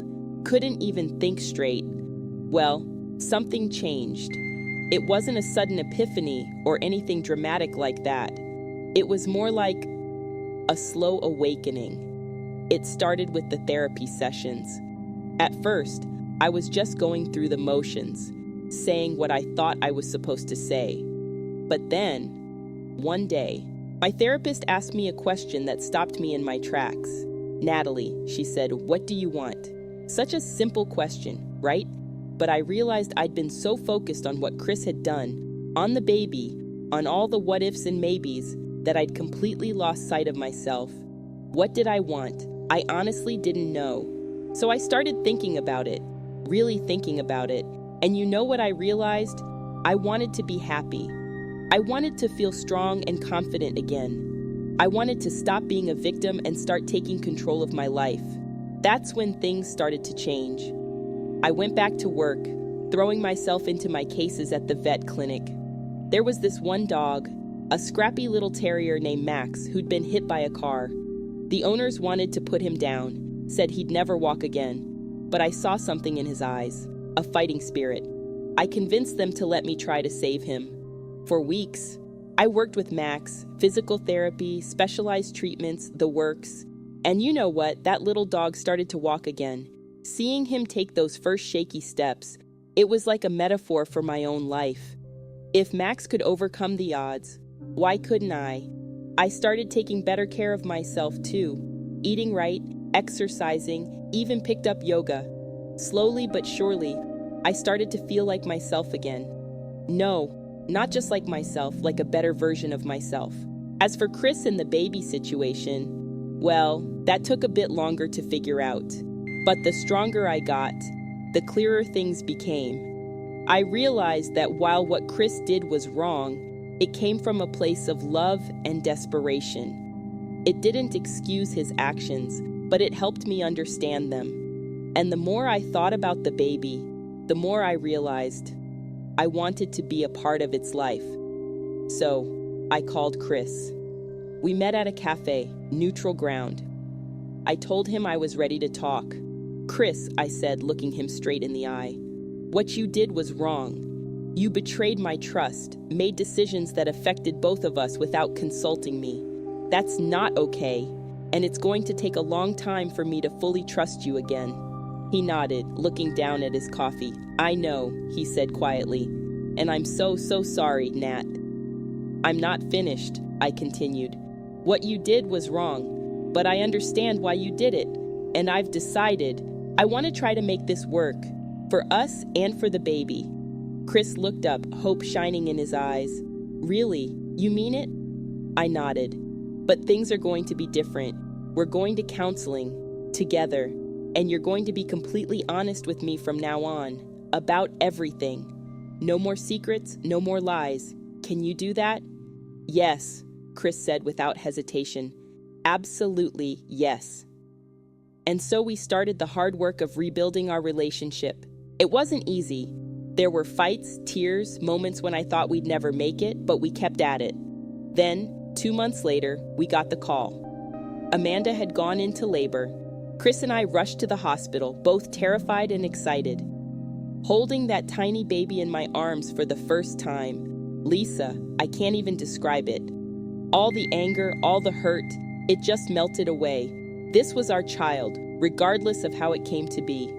couldn't even think straight? Well, something changed. It wasn't a sudden epiphany or anything dramatic like that. It was more like a slow awakening. It started with the therapy sessions. At first, I was just going through the motions, saying what I thought I was supposed to say. But then, one day, my therapist asked me a question that stopped me in my tracks. Natalie, she said, what do you want? Such a simple question, right? But I realized I'd been so focused on what Chris had done, on the baby, on all the what ifs and maybes, that I'd completely lost sight of myself. What did I want? I honestly didn't know. So I started thinking about it, really thinking about it. And you know what I realized? I wanted to be happy. I wanted to feel strong and confident again. I wanted to stop being a victim and start taking control of my life. That's when things started to change. I went back to work, throwing myself into my cases at the vet clinic. There was this one dog, a scrappy little terrier named Max, who'd been hit by a car. The owners wanted to put him down, said he'd never walk again. But I saw something in his eyes, a fighting spirit. I convinced them to let me try to save him. For weeks, I worked with Max, physical therapy, specialized treatments, the works. And you know what? That little dog started to walk again. Seeing him take those first shaky steps, it was like a metaphor for my own life. If Max could overcome the odds, why couldn't I? I started taking better care of myself too, eating right, exercising, even picked up yoga. Slowly but surely, I started to feel like myself again. No, not just like myself, like a better version of myself. As for Chris and the baby situation, well, that took a bit longer to figure out. But the stronger I got, the clearer things became. I realized that while what Chris did was wrong, it came from a place of love and desperation. It didn't excuse his actions, but it helped me understand them. And the more I thought about the baby, the more I realized I wanted to be a part of its life. So I called Chris. We met at a cafe, neutral ground. I told him I was ready to talk. Chris, I said, looking him straight in the eye, what you did was wrong. You betrayed my trust, made decisions that affected both of us without consulting me. That's not okay, and it's going to take a long time for me to fully trust you again. He nodded, looking down at his coffee. I know, he said quietly, and I'm so sorry, Nat. I'm not finished, I continued. What you did was wrong, but I understand why you did it, and I've decided I want to try to make this work, for us and for the baby. Chris looked up, hope shining in his eyes. Really? You mean it? I nodded. But things are going to be different. We're going to counseling, together, and you're going to be completely honest with me from now on, about everything. No more secrets, no more lies. Can you do that? Yes, Chris said without hesitation. Absolutely yes. And so we started the hard work of rebuilding our relationship. It wasn't easy. There were fights, tears, moments when I thought we'd never make it, but we kept at it. Then, 2 months later, we got the call. Amanda had gone into labor. Chris and I rushed to the hospital, both terrified and excited. Holding that tiny baby in my arms for the first time, Lisa, I can't even describe it. All the anger, all the hurt, it just melted away. This was our child, regardless of how it came to be.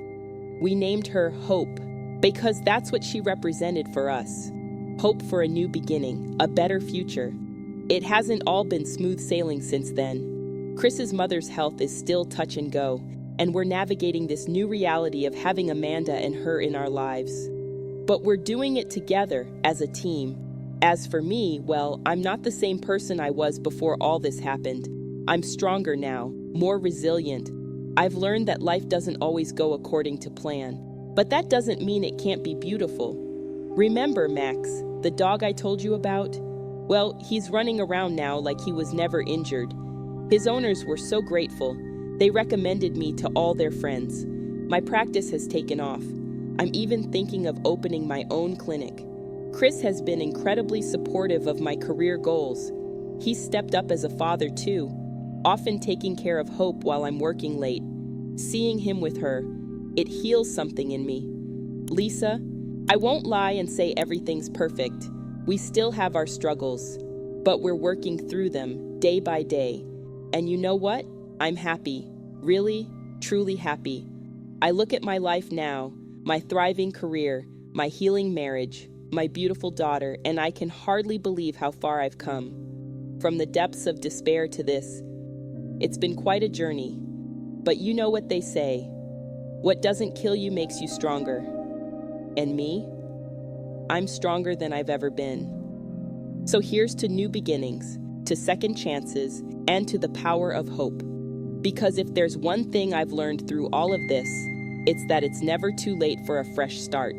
We named her Hope, because that's what she represented for us. Hope for a new beginning, a better future. It hasn't all been smooth sailing since then. Chris's mother's health is still touch and go, and we're navigating this new reality of having Amanda and her in our lives. But we're doing it together, as a team. As for me, well, I'm not the same person I was before all this happened. I'm stronger now, more resilient. I've learned that life doesn't always go according to plan, but that doesn't mean it can't be beautiful. Remember, Max, the dog I told you about? Well, he's running around now like he was never injured. His owners were so grateful. They recommended me to all their friends. My practice has taken off. I'm even thinking of opening my own clinic. Chris has been incredibly supportive of my career goals. He's stepped up as a father too, often taking care of Hope while I'm working late. Seeing him with her, it heals something in me. Lisa, I won't lie and say everything's perfect. We still have our struggles, but we're working through them day by day. And you know what? I'm happy. Really, truly happy. I look at my life now, my thriving career, my healing marriage, my beautiful daughter, and I can hardly believe how far I've come. From the depths of despair to this, it's been quite a journey. But you know what they say, what doesn't kill you makes you stronger. And me? I'm stronger than I've ever been. So here's to new beginnings, to second chances, and to the power of hope. Because if there's one thing I've learned through all of this, it's that it's never too late for a fresh start.